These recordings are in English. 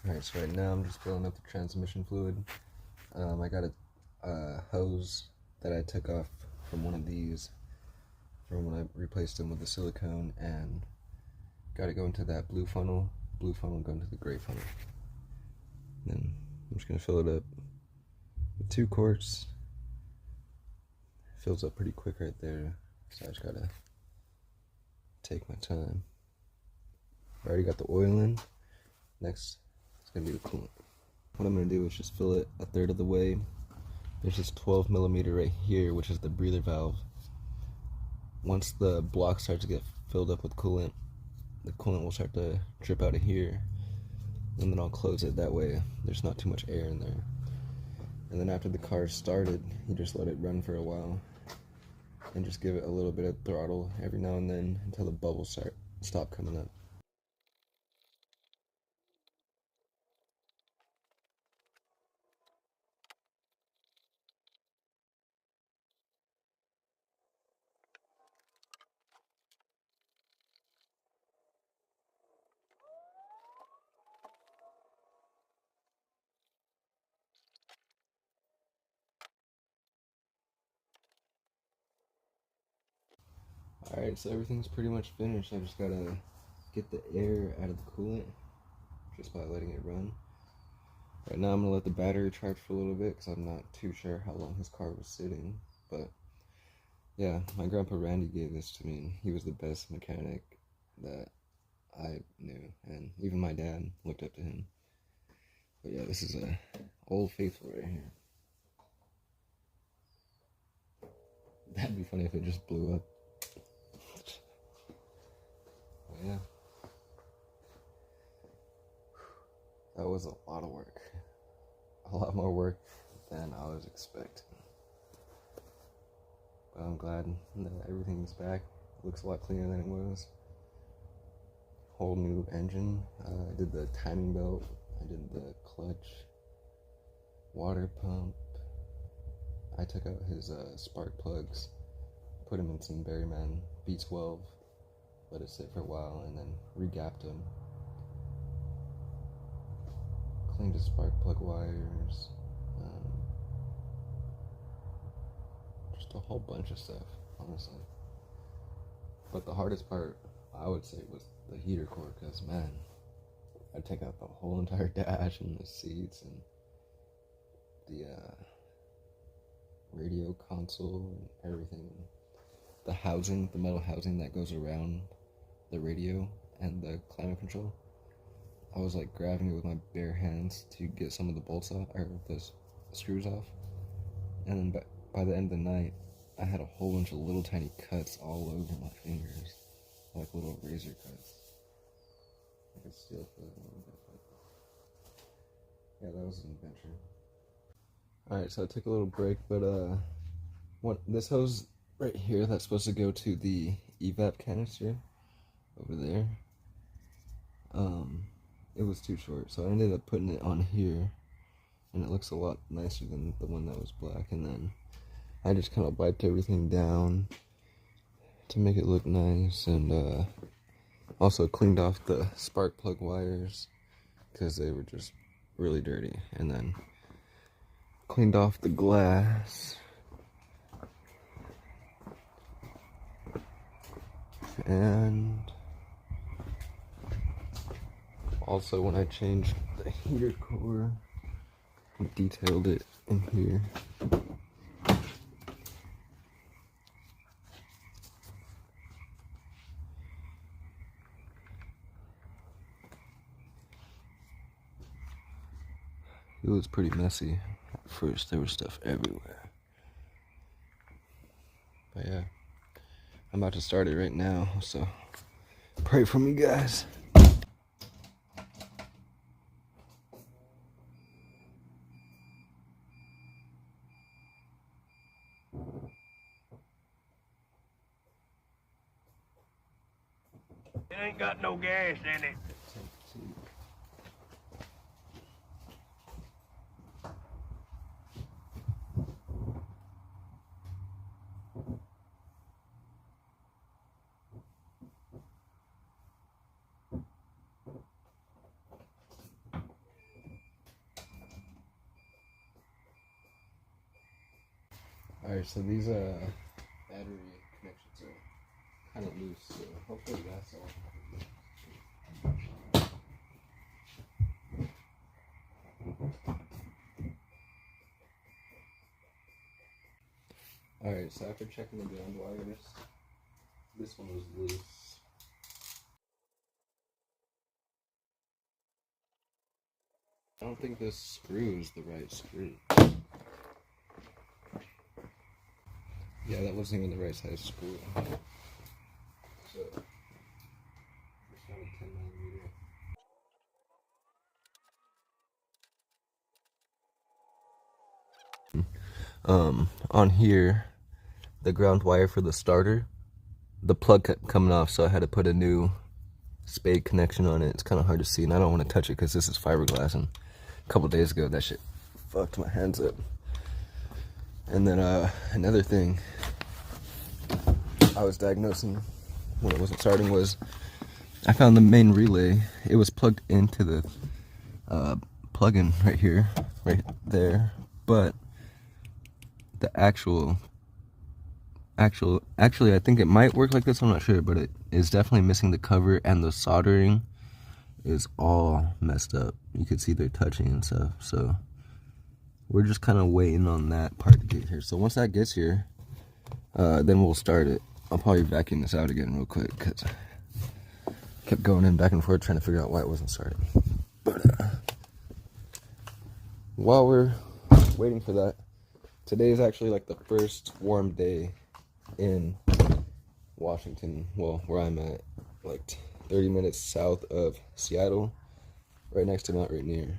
Alright, so right now I'm just filling up the transmission fluid. I got a hose that I took off from one of these from when I replaced them with the silicone, and got it going to that blue funnel going to the gray funnel. Then I'm just gonna fill it up with 2 quarts. Fills up pretty quick right there, so I just gotta take my time. I already got the oil in. Next, it's gonna be the coolant. What I'm gonna do is just fill it a third of the way. There's this 12 millimeter right here, which is the breather valve. Once the block starts to get filled up with coolant, the coolant will start to drip out of here, and then I'll close it. That way there's not too much air in there. And then after the car started, you just let it run for a while and just give it a little bit of throttle every now and then until the bubbles stop coming up. Alright, so everything's pretty much finished. I just gotta get the air out of the coolant just by letting it run. Right now I'm gonna let the battery charge for a little bit because I'm not too sure how long his car was sitting. But yeah, my grandpa Randy gave this to me, and he was the best mechanic that I knew, and even my dad looked up to him. But yeah, this is a old faithful right here. That'd be funny if it just blew up. But yeah, that was a lot of work. A lot more work than I was expecting. But I'm glad that everything's back. It looks a lot cleaner than it was. Whole new engine. I did the timing belt. I did the clutch, water pump. I took out his spark plugs, put him in some Berryman B12, let it sit for a while, and then re-gapped him. Cleaned his spark plug wires. Just a whole bunch of stuff, honestly. But the hardest part, I would say, was the heater core, because man, I'd take out the whole entire dash and the seats and the radio console and everything. The housing, the metal housing that goes around the radio and the climate control. I was like grabbing it with my bare hands to get some of the bolts off, or the screws off. And then by the end of the night, I had a whole bunch of little tiny cuts all over my fingers, like little razor cuts. I could still feel it a little bit, but yeah, that was an adventure. Alright, so I took a little break, but this hose right here that's supposed to go to the evap canister over there, it was too short, so I ended up putting it on here, and it looks a lot nicer than the one that was black. And then I just kind of wiped everything down to make it look nice, and also cleaned off the spark plug wires because they were just really dirty, and then cleaned off the glass, and also when I changed the heater core, I detailed it in here. It was pretty messy at first. There was stuff everywhere. But yeah, I'm about to start it right now, so pray for me, guys. It ain't got no gas in it. Alright, so these battery connections are kind of loose, so hopefully that's all. Alright, so after checking the ground wires, this one was loose. I don't think this screw is the right screw. Yeah, that wasn't even the right size screw. So, it's not a 10mm. On here, the ground wire for the starter, the plug kept coming off, so I had to put a new spade connection on it. It's kind of hard to see, and I don't want to touch it because this is fiberglass, and a couple days ago that shit fucked my hands up. And then another thing I was diagnosing when it wasn't starting was I found the main relay. It was plugged into the plug-in right here, right there, but the actually I think it might work like this, I'm not sure, but it is definitely missing the cover, and the soldering is all messed up. You could see they're touching and stuff, so we're just kind of waiting on that part to get here. So once that gets here, then we'll start it. I'll probably vacuum this out again real quick because I kept going in back and forth trying to figure out why it wasn't starting. But while we're waiting for that, today is actually like the first warm day in Washington, well, where I'm at, like 30 minutes south of Seattle, right next to Mount Rainier.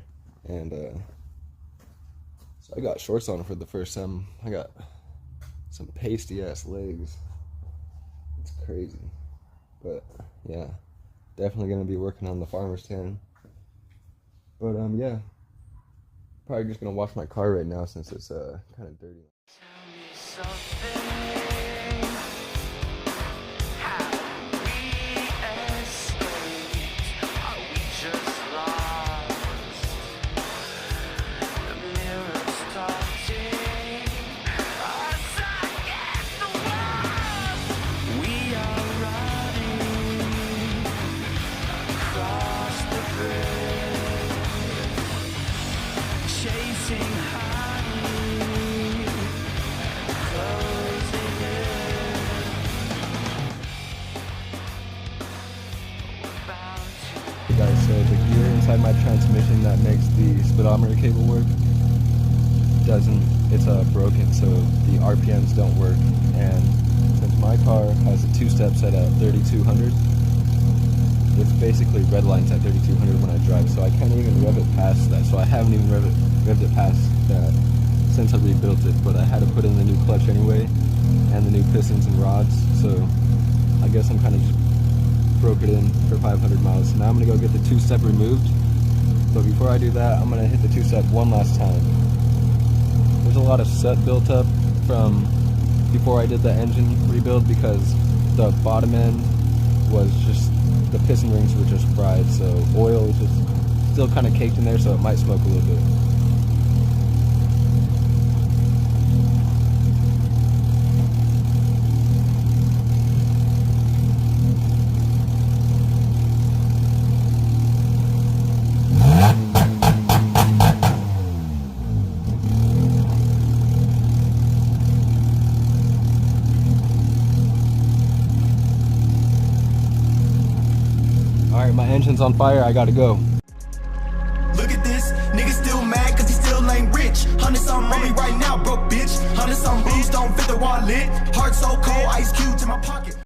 And so I got shorts on for the first time. I got some pasty ass legs. It's crazy. But yeah, definitely gonna be working on the farmer's tan. But yeah, probably just gonna wash my car right now since it's kind of dirty. Guys, so the gear inside my transmission that makes the speedometer cable work doesn't, it's broken, so the RPMs don't work. And since my car has a two-step set at 3200, it's basically red lines at 3200 when I drive, so I can't even rev it past that. So I haven't even revved it past that since I rebuilt it, but I had to put in the new clutch anyway and the new pistons and rods, so I guess I'm kind of just broke it in for 500 miles. So now I'm gonna go get the two-step removed, but before I do that, I'm gonna hit the two-step one last time. There's a lot of soot built up from before I did the engine rebuild because the bottom end was just, the piston rings were just fried, so oil is just still kind of caked in there, so it might smoke a little bit. Alright, my engine's on fire, I gotta go. Look at this, nigga still mad cause he still ain't rich. 100 something on me right now, broke bitch. 100 something booze don't fit the wallet. Heart so cold, ice cubes in my pocket.